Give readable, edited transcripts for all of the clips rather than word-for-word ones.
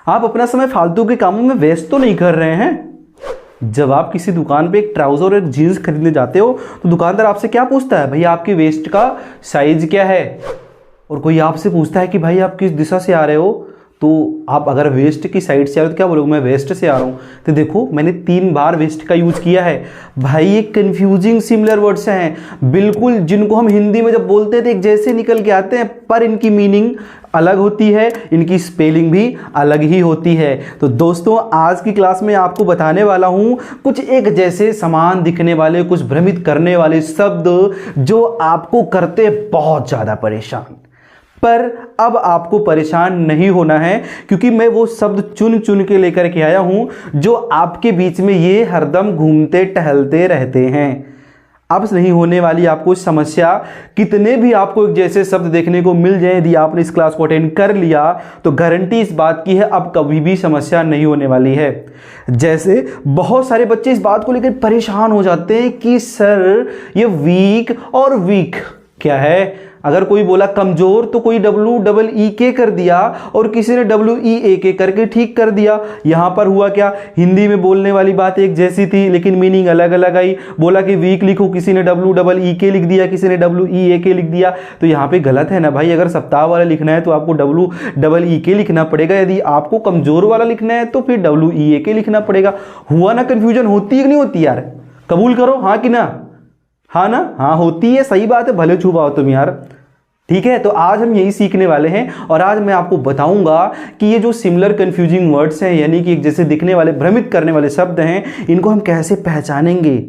आप अपना समय फालतू के कामों में वेस्ट तो नहीं कर रहे हैं। जब आप किसी दुकान पे एक ट्राउजर और एक जीन्स खरीदने जाते हो तो दुकानदार आपसे क्या पूछता है, भैया आपकी वेस्ट का साइज क्या है। और कोई आपसे पूछता है कि भाई आप किस दिशा से आ रहे हो, तो आप अगर वेस्ट की साइड से आ रहे हो तो क्या बोलोगे, मैं वेस्ट से आ रहा हूँ। तो देखो मैंने 3 बार वेस्ट का यूज किया है भाई। ये कंफ्यूजिंग सिमिलर वर्ड्स हैं बिल्कुल, जिनको हम हिंदी में जब बोलते थे एक जैसे निकल के आते हैं, पर इनकी मीनिंग अलग होती है, इनकी स्पेलिंग भी अलग ही होती है। तो दोस्तों आज की क्लास में आपको बताने वाला हूं कुछ एक जैसे समान दिखने वाले, कुछ भ्रमित करने वाले शब्द जो आपको करते बहुत ज़्यादा परेशान। पर अब आपको परेशान नहीं होना है, क्योंकि मैं वो शब्द चुन चुन के लेकर के आया हूं जो आपके बीच में ये हरदम घूमते टहलते रहते हैं। अब नहीं होने वाली आपको समस्या। कितने भी आपको एक जैसे शब्द देखने को मिल जाए, यदि आपने इस क्लास को अटेंड कर लिया तो गारंटी इस बात की है अब कभी भी समस्या नहीं होने वाली है। जैसे बहुत सारे बच्चे इस बात को लेकर परेशान हो जाते हैं कि सर ये वीक और वीक क्या है। अगर कोई बोला कमजोर तो कोई WEEK कर दिया और किसी ने WEAK करके ठीक कर दिया। यहां पर हुआ क्या, हिंदी में बोलने वाली बात एक जैसी थी लेकिन मीनिंग अलग अलग आई। बोला कि वीक लिखो, किसी ने WEEK लिख दिया, किसी ने WEAK लिख दिया। तो यहां पे गलत है ना भाई। अगर सप्ताह वाला लिखना है तो आपको WEEK लिखना पड़ेगा, यदि आपको कमजोर वाला लिखना है तो फिर WEAK लिखना पड़ेगा। हुआ ना कंफ्यूजन, होती है कि नहीं होती यार, कबूल करो हाँ कि ना, हाँ ना, हाँ होती है, सही बात है, भले छुपाओ तुम यार। ठीक है, तो आज हम यही सीखने वाले हैं और आज मैं आपको बताऊंगा कि ये जो सिमिलर कंफ्यूजिंग वर्ड्स हैं, यानी कि एक जैसे दिखने वाले भ्रमित करने वाले शब्द हैं, इनको हम कैसे पहचानेंगे,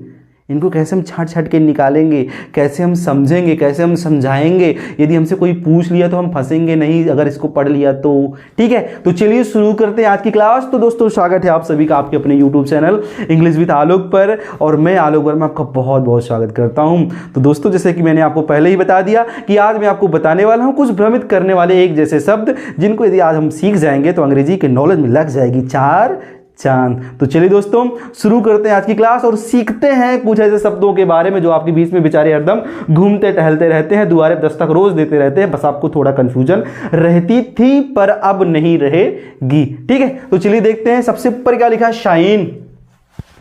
इनको कैसे हम छांट छांट के निकालेंगे, कैसे हम समझेंगे, कैसे हम समझाएंगे। यदि हमसे कोई पूछ लिया तो हम फंसेंगे नहीं अगर इसको पढ़ लिया तो। ठीक है, तो चलिए शुरू करते हैं आज की क्लास। तो दोस्तों स्वागत है आप सभी का आपके अपने यूट्यूब चैनल इंग्लिश विद आलोक पर, और मैं आलोक वर्मा आपका बहुत बहुत स्वागत करता हूं। तो दोस्तों जैसे कि मैंने आपको पहले ही बता दिया कि आज मैं आपको बताने वाला हूं कुछ भ्रमित करने वाले एक जैसे शब्द, जिनको यदि आज हम सीख जाएंगे तो अंग्रेजी के नॉलेज में लग जाएगी 4 चांद। तो चलिए दोस्तों शुरू करते हैं आज की क्लास और सीखते हैं कुछ ऐसे शब्दों के बारे में जो आपके बीच में बेचारे हरदम घूमते टहलते रहते हैं, दुआरे दस्तक रोज देते रहते हैं। बस आपको थोड़ा कंफ्यूजन रहती थी पर अब नहीं रहेगी। ठीक है, तो चलिए देखते हैं। सबसे ऊपर क्या लिखा है, शाइन।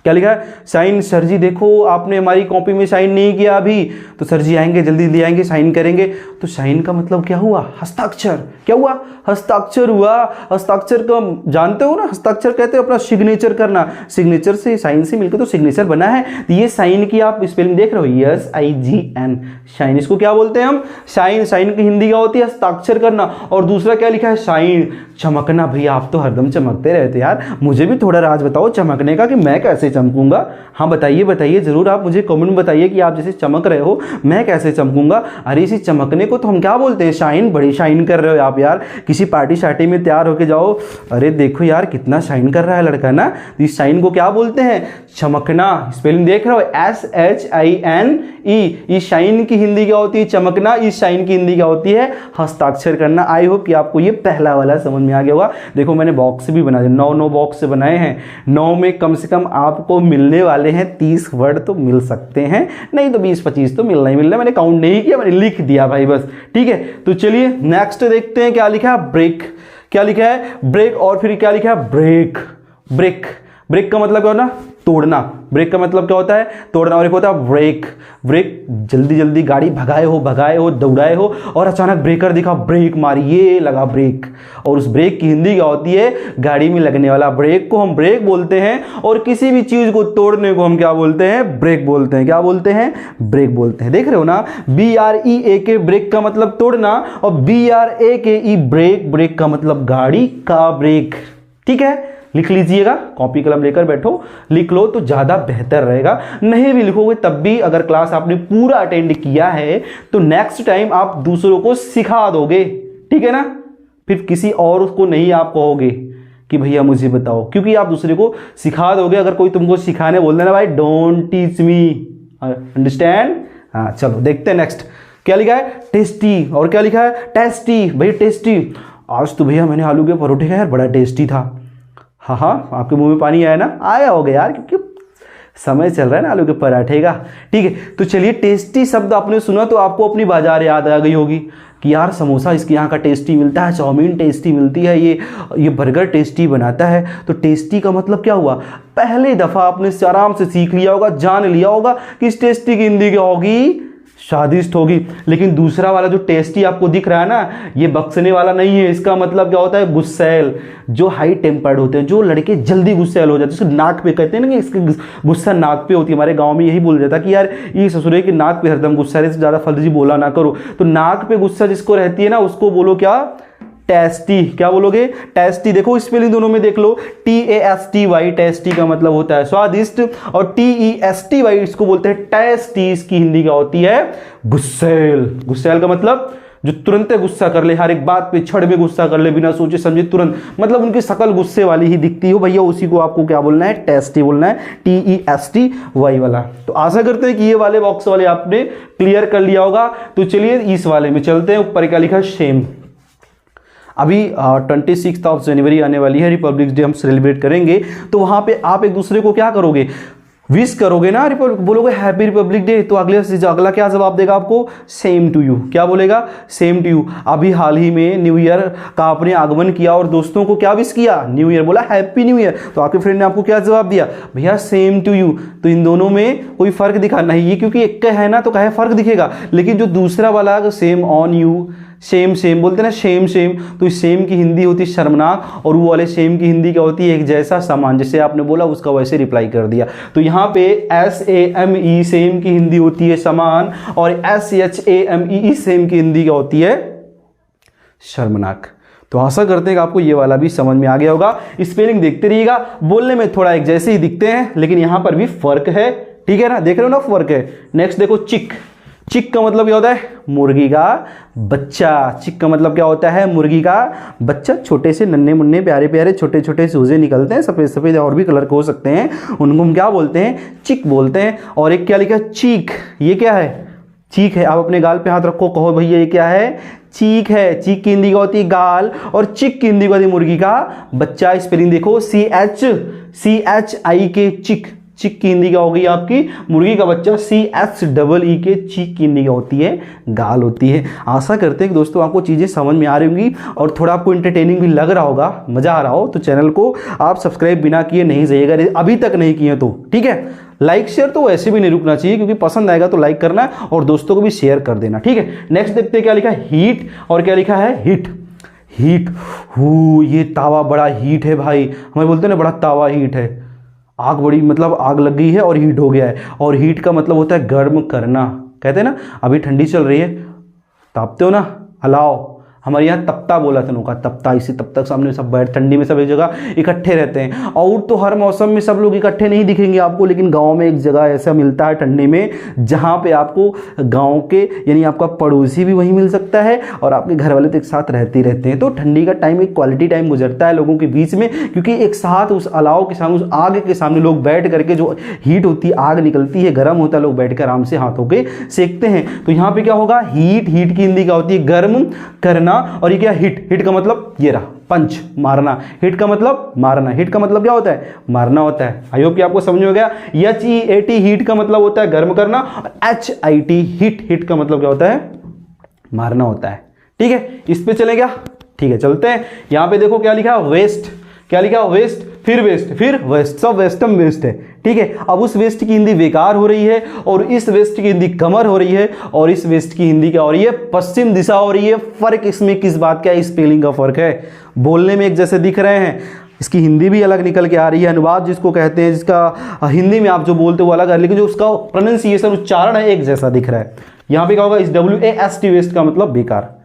क्या लिखा है, साइन। सर जी देखो आपने हमारी कॉपी में साइन नहीं किया अभी। तो सर जी आएंगे, जल्दी ले आएंगे, साइन करेंगे। तो साइन का मतलब क्या हुआ, हस्ताक्षर। क्या हुआ, हस्ताक्षर हुआ। हस्ताक्षर का जानते हो ना, हस्ताक्षर कहते हैं अपना सिग्नेचर करना। सिग्नेचर से साइन से मिलकर तो सिग्नेचर बना है। तो ये साइन की आप स्पेलिंग देख रहे हो, SIGN, शाइन। इसको क्या बोलते हैं हम, साइन। साइन की हिंदी क्या होती है, हस्ताक्षर करना। और दूसरा क्या लिखा है, शाइन, चमकना। भैया आप तो हरदम चमकते रहते यार, मुझे भी थोड़ा राज बताओ चमकने का कि मैं कैसे चमकूंगा। हाँ बताइए बताइए जरूर, आप मुझे कमेंट में बताइए कि आप जैसे चमक रहे हो मैं कैसे चमकूंगा। अरे इसी चमकने को तो हम क्या बोलते हैं, शाइन। बड़ी शाइन कर रहे हो आप यार, किसी पार्टी शार्टी में तैयार होके जाओ, अरे देखो यार कितना शाइन कर रहा है लड़का ना। तो इस शाइन को क्या बोलते हैं, चमकना। स्पेलिंग देख रहे हो, SHINE। इस शाइन की हिंदी क्या होती है, चमकना। इस शाइन की हिंदी क्या होती है, हस्ताक्षर करना। आई होप कि आपको ये पहला वाला समझ में आ गया होगा। देखो मैंने बॉक्स भी बना दिया, 9 बॉक्स बनाए हैं। 9 में कम से कम आपको मिलने वाले हैं 30 वर्ड तो मिल सकते हैं, नहीं तो 20-25 तो मिलना ही मिलना। मैंने काउंट नहीं किया, मैंने लिख दिया भाई बस। ठीक है, तो चलिए नेक्स्ट देखते हैं। क्या लिखा है, ब्रेक। क्या लिखा है, ब्रेक। और फिर क्या लिखा है, ब्रेक। ब्रेक, ब्रेक का मतलब क्या होना, तोड़ना। ब्रेक का मतलब क्या होता है, तोड़ना। और एक होता है ब्रेक। ब्रेक, जल्दी जल्दी गाड़ी भगाए हो, दौड़ाए हो और अचानक ब्रेकर दिखा, ब्रेक मारी, ये लगा ब्रेक। और उस ब्रेक की हिंदी क्या होती है, गाड़ी में लगने वाला ब्रेक को हम ब्रेक बोलते हैं। और किसी भी चीज को तोड़ने को हम क्या बोलते हैं, ब्रेक बोलते हैं। क्या बोलते हैं, ब्रेक बोलते हैं। देख रहे हो ना, BREAK ब्रेक का मतलब तोड़ना, और BRAKE ब्रेक, ब्रेक का मतलब गाड़ी का ब्रेक। ठीक है, लिख लीजिएगा, कॉपी कलम लेकर बैठो, लिख लो तो ज्यादा बेहतर रहेगा। नहीं भी लिखोगे तब भी, अगर क्लास आपने पूरा अटेंड किया है तो नेक्स्ट टाइम आप दूसरों को सिखा दोगे। ठीक है ना, फिर किसी और को नहीं आप कहोगे कि भैया मुझे बताओ, क्योंकि आप दूसरे को सिखा दोगे। अगर कोई तुमको सिखाने बोल देना, भाई डोंट टीच मी, अंडरस्टैंड। हाँ चलो देखते हैं नेक्स्ट। क्या लिखा है, टेस्टी। और क्या लिखा है, टेस्टी। भाई टेस्टी, आज तो भैया मैंने आलू के परोठे खाए यार, बड़ा टेस्टी था। हाँ हाँ, आपके मुंह में पानी आया ना, आया होगा यार, क्योंकि समय चल रहा है ना आलू के पराठे का। ठीक है, तो चलिए टेस्टी शब्द आपने सुना तो आपको अपनी बाजार याद आ गई होगी। कि यार समोसा इसके यहाँ का टेस्टी मिलता है, चाउमीन टेस्टी मिलती है, ये बर्गर टेस्टी बनाता है। तो टेस्टी का मतलब क्या हुआ, पहली दफ़ा आपने आराम से सीख लिया होगा, जान लिया होगा कि इस टेस्टी की हिंदी क्या होगी, स्वादिष्ट होगी। लेकिन दूसरा वाला जो टेस्टी आपको दिख रहा है ना, ये बक्सने वाला नहीं है। इसका मतलब क्या होता है, गुस्सैल। जो हाई टेम्पर्ड होते हैं, जो लड़के जल्दी गुस्सैल हो जाते हैं, उसको नाक पे कहते हैं ना कि इसकी गुस्सा नाक पे होती है। हमारे गांव में यही बोला जाता है कि यार ये ससुरे की नाक पे हरदम गुस्सा है, ज़्यादा फर्जी बोला ना करो। तो नाक पे गुस्सा जिसको रहती है ना, उसको बोलो क्या, टेस्टी। क्या बोलोगे, टेस्टी। देखो स्पेलिंग दोनों में देख लो, TASTY, टेस्टी का मतलब होता है स्वादिष्ट, और TESTY इसको बोलते हैं टेस्टी। इसकी हिंदी क्या होती है, गुस्सैल। गुस्सैल का मतलब जो तुरंत गुस्सा कर ले, हर एक बात पे छड़ में गुस्सा कर ले, बिना सोचे समझे तुरंत, मतलब उनकी शकल गुस्से वाली ही दिखती हो भैया, उसी को आपको क्या बोलना है, टेस्टी बोलना है, TESTY वाला। तो आशा करते हैं कि ये वाले बॉक्स वाले आपने क्लियर कर लिया होगा। तो चलिए इस वाले में चलते हैं। ऊपर क्या लिखा है, सेम। अभी 26 जनवरी आने वाली है, रिपब्लिक डे हम सेलिब्रेट करेंगे। तो वहां पे आप एक दूसरे को क्या करोगे, विश करोगे ना, बोलोगे हैप्पी रिपब्लिक डे। तो अगला क्या जवाब देगा आपको, सेम टू यू। क्या बोलेगा, सेम टू यू। अभी हाल ही में न्यू ईयर का आपने आगमन किया और दोस्तों को क्या विश किया, न्यू ईयर, बोला हैप्पी न्यू ईयर। तो आपके फ्रेंड ने आपको क्या जवाब दिया, भैया सेम टू यू। तो इन दोनों में कोई फर्क दिखा नहीं, ये क्योंकि एक का है ना तो कहे फर्क दिखेगा। लेकिन जो दूसरा वाला same on you, same same बोलते हैं ना, सेम सेम, तो इस सेम की हिंदी होती है शर्मनाक, और वो वाले सेम की हिंदी क्या होती है, एक जैसा समान। जैसे आपने बोला उसका वैसे रिप्लाई कर दिया। तो यहाँ पे SAME सेम की हिंदी होती है समान, और SHAME सेम की हिंदी क्या होती है, शर्मनाक। तो आशा करते हैं कि आपको ये वाला भी समझ में आ गया होगा। स्पेलिंग देखते रहिएगा, बोलने में थोड़ा एक जैसे ही दिखते हैं, लेकिन यहाँ पर भी फर्क है, ठीक है ना, देख रहे हो ना फर्क है। नेक्स्ट देखो, चिक। चिक का मतलब क्या होता है, मुर्गी का बच्चा। चिक का मतलब क्या होता है, मुर्गी का बच्चा। छोटे से नन्हे मुन्ने प्यारे प्यारे छोटे छोटे चूजे निकलते हैं, सफेद सफेद, और भी कलर के हो सकते हैं, उनको हम क्या बोलते हैं, चिक बोलते हैं। और एक क्या लिखा है, चीक। ये क्या है, चीक है। आप अपने गाल पे हाथ रखो, कहो भैया ये क्या है, चीक है। चीक की हिंदी क्या होती है, गाल, और चिक की हिंदी क्या होती है, मुर्गी का बच्चा। स्पेलिंग देखो, CHI चिक। चिक की हिंदी क्या होगी आपकी, मुर्गी का बच्चा। CHEE चीक की हिंदी क्या होती है, गाल होती है। आशा करते हैं कि दोस्तों आपको चीज़ें समझ में आ रही होंगी और थोड़ा आपको इंटरटेनिंग भी लग रहा होगा, मज़ा आ रहा हो। तो चैनल को आप सब्सक्राइब बिना किए नहीं जाइएगा, अभी तक नहीं किए तो, ठीक है। लाइक शेयर तो वैसे भी नहीं रुकना चाहिए, क्योंकि पसंद आएगा तो लाइक करना है और दोस्तों को भी शेयर कर देना, ठीक है। नेक्स्ट देखते हैं क्या लिखा है, हीट, और क्या लिखा है, हिट। हीट, ये तावा बड़ा हीट है भाई, हमें बोलते हैं ना बड़ा तावा हीट है। आग बड़ी, मतलब आग लग गई है और हीट हो गया है। और हीट का मतलब होता है गर्म करना। कहते हैं ना अभी ठंडी चल रही है, तापते हो ना, अलाव। हमारे यहाँ तपता बोला था, नौका तपता। इसी तब तक सामने सब बैठ, ठंडी में सब एक जगह इकट्ठे रहते हैं। और तो हर मौसम में सब लोग इकट्ठे नहीं दिखेंगे आपको, लेकिन गांव में एक जगह ऐसा मिलता है ठंडी में, जहां पे आपको गांव के यानी आपका पड़ोसी भी वहीं मिल सकता है और आपके घर वाले तो एक साथ रहते हैं। तो ठंडी का टाइम एक क्वालिटी टाइम गुजरता है लोगों के बीच में, क्योंकि एक साथ उस अलाव के सामने, उस आग के सामने लोग बैठ करके, जो हीट होती है, आग निकलती है, गर्म होता है, लोग बैठ कर आराम से हाथों के सेकते हैं। तो यहाँ पे क्या होगा, हीट। हीट की हिंदी क्या होती है, गर्म करना। और ये क्या, हिट। हिट का मतलब ये रहा, पंच, मारना। हिट का मतलब मारना। हिट का मतलब क्या होता है, मारना होता है। आई होप कि आपको समझ में हो गया। HEAT हीट का मतलब होता है गर्म करना, और HIT हिट, हिट का मतलब क्या होता है, मारना होता है, ठीक है। इस पे चले क्या, ठीक है, चलते हैं। यहां पे देखो क्या लिखा, वेस्ट। क्या लिखा, वेस्ट, फिर वेस्ट, फिर वेस्ट, सब वेस्टर्न वेस्ट है, ठीक है। अब उस वेस्ट की हिंदी बेकार हो रही है, और इस वेस्ट की हिंदी कमर हो रही है, और इस वेस्ट की हिंदी क्या हो रही है, पश्चिम दिशा हो रही है। फर्क इसमें किस बात का है, स्पेलिंग का फर्क है। बोलने में एक जैसे दिख रहे हैं, इसकी हिंदी भी अलग निकल के आ रही है। अनुवाद जिसको कहते हैं, जिसका हिंदी में आप जो बोलते हो वो अलग है, लेकिन जो उसका प्रोनाउंसिएशन, उच्चारण है, एक जैसा दिख रहा है। यहाँ पे क्या होगा, इस WAST वेस्ट का मतलब बेकार।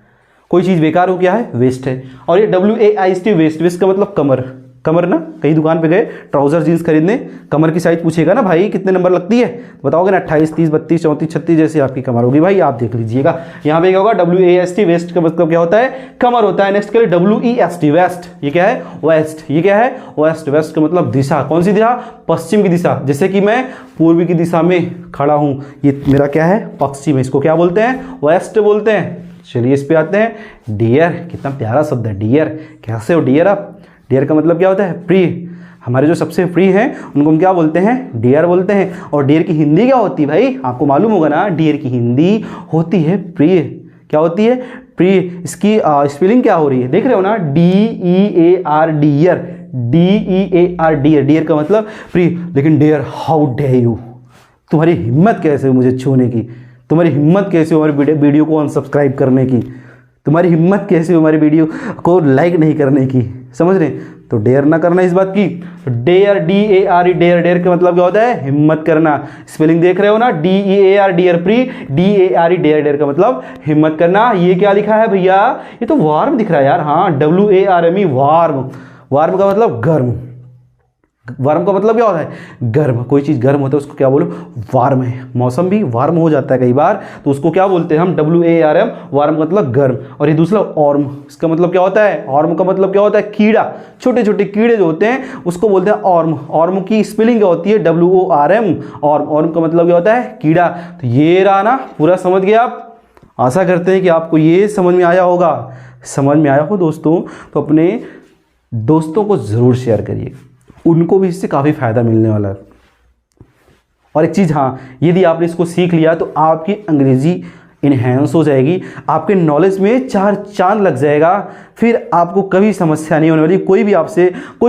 कोई चीज बेकार हो, क्या है, वेस्ट है। और ये WAIST वेस्ट, वेस्ट का मतलब कमर। कमर ना, कहीं दुकान पे गए ट्राउजर जींस खरीदने, कमर की साइज पूछेगा ना, भाई कितने नंबर लगती है, बताओगे ना 28, 30, 32, 34, 36 जैसे आपकी कमर होगी भाई, आप देख लीजिएगा। यहाँ पे क्या होगा, WAST वेस्ट का मतलब क्या होता है, कमर होता है। नेक्स्ट के लिए WEST वेस्ट, ये क्या है, वेस्ट। ये क्या है, वेस्ट। वेस्ट का मतलब दिशा। कौन सी दिशा, पश्चिम की दिशा। जैसे कि मैं पूर्व की दिशा में खड़ा हूं, ये मेरा क्या है, पश्चिम। इसको क्या बोलते हैं, वेस्ट बोलते हैं। चलिए इस पे आते हैं, डियर। कितना प्यारा शब्द है, डियर। कैसे हो डियर आप, डियर का मतलब क्या होता है, प्रिय। हमारे जो सबसे प्रिय हैं उनको हम क्या बोलते हैं, डियर बोलते हैं। और डियर की हिंदी क्या होती है भाई, आपको मालूम होगा ना, डियर की हिंदी होती है प्रिय। क्या होती है, प्री इसकी स्पेलिंग क्या हो रही है, देख रहे हो ना, DEAR dear, DEAR dear, dear का मतलब प्री। लेकिन डियर हाउ डे यू, तुम्हारी हिम्मत कैसे हो मुझे छूने की, तुम्हारी हिम्मत कैसे हो हमारे वीडियो को अनसब्सक्राइब करने की, तुम्हारी हिम्मत कैसे हो हमारी वीडियो को लाइक नहीं करने की, समझ रहे। तो डेयर ना करना इस बात की। डेयर, DAR, डेयर, डेयर का मतलब क्या होता है, हिम्मत करना। स्पेलिंग देख रहे हो ना, DEAR dear pre, DAR dare, dare का मतलब हिम्मत करना। ये क्या लिखा है भैया, ये तो वार्म दिख रहा है यार, हाँ WARME वार्म, वार्म का मतलब गर्म, वार्म का मतलब क्या होता है, गर्म। कोई चीज़ गर्म होता है उसको क्या बोलो, वार्म है। मौसम भी वार्म हो जाता है कई बार, तो उसको क्या बोलते हैं हम, WARM, वार्म का मतलब गर्म। और ये दूसरा ऑर्म, इसका मतलब क्या होता है, ऑर्म का मतलब क्या होता है, कीड़ा, छोटे छोटे कीड़े जो होते हैं उसको बोलते हैं ऑर्म। ऑर्म की स्पेलिंग क्या होती है, WORM, ऑर्म। ऑर्म का मतलब क्या होता है, कीड़ा। तो ये रहा ना, पूरा समझ गए आप। आशा करते हैं कि आपको ये समझ में आया होगा। समझ में आया हो दोस्तों तो अपने दोस्तों को ज़रूर शेयर करिए, उनको भी इससे काफ़ी फ़ायदा मिलने वाला है। और एक चीज़, हाँ, यदि आपने इसको सीख लिया तो आपकी अंग्रेज़ी इन्हेंस हो जाएगी, आपके नॉलेज में चार चांद लग जाएगा, फिर आपको कभी समस्या नहीं होने वाली। कोई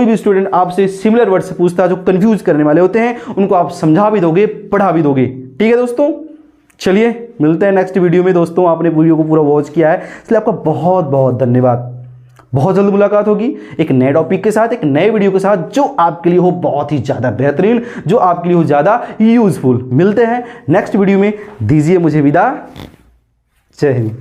भी स्टूडेंट आपसे सिमिलर वर्ड से पूछता है जो कंफ्यूज करने वाले होते हैं, उनको आप समझा भी दोगे, पढ़ा भी दोगे। ठीक है दोस्तों, चलिए मिलते हैं नेक्स्ट वीडियो में। दोस्तों आपने वीडियो को पूरा वॉच किया है इसलिए आपका बहुत बहुत धन्यवाद। बहुत जल्द मुलाकात होगी एक नए टॉपिक के साथ, एक नए वीडियो के साथ, जो आपके लिए हो बहुत ही ज़्यादा बेहतरीन, जो आपके लिए हो ज़्यादा यूजफुल। मिलते हैं नेक्स्ट वीडियो में, दीजिए मुझे विदा। जय हिंद।